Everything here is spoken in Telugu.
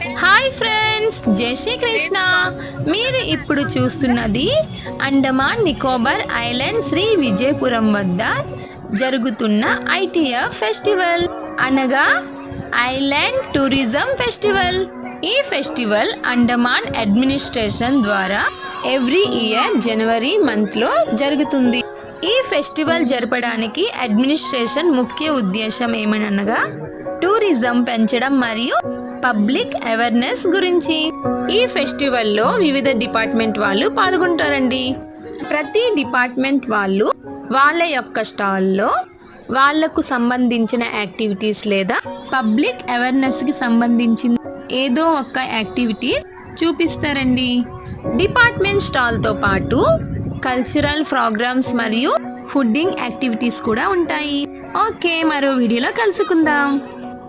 హాయ్ ఫ్రెండ్స్, జై శ్రీ కృష్ణ. మీరు ఇప్పుడు చూస్తున్నది అండమాన్ నికోబార్ ఐలాండ్ శ్రీ విజయపురం వద్ద జరుగుతున్న ఐటీఎఫ్ ఫెస్టివల్ అనగా ఐలాండ్ టూరిజం ఫెస్టివల్. ఈ ఫెస్టివల్ అండమాన్ అడ్మినిస్ట్రేషన్ ద్వారా ఎవ్రీ ఇయర్ జనవరి మంత్లో జరుగుతుంది. ఈ ఫెస్టివల్ జరపడానికి అడ్మినిస్ట్రేషన్ ముఖ్య ఉద్దేశం ఏమనగా టూరిజం పెంచడం మరియు పబ్లిక్ అవేర్నెస్ గురించి. ఈ ఫెస్టివల్లో వివిధ డిపార్ట్మెంట్ వాళ్ళు పాల్గొంటారండి. ప్రతి డిపార్ట్మెంట్ వాళ్ళు వాళ్ళ యొక్క స్టాల్లో వాళ్లకు సంబంధించిన యాక్టివిటీస్ లేదా పబ్లిక్ అవేర్నెస్ కి సంబంధించిన ఏదో ఒక యాక్టివిటీస్ చూపిస్తారండి. డిపార్ట్మెంట్ స్టాల్తో పాటు కల్చరల్ ప్రోగ్రామ్స్ మరియు ఫుడ్డింగ్ యాక్టివిటీస్ కూడా ఉంటాయి. ఓకే, మరో వీడియోలో కలుసుకుందాం.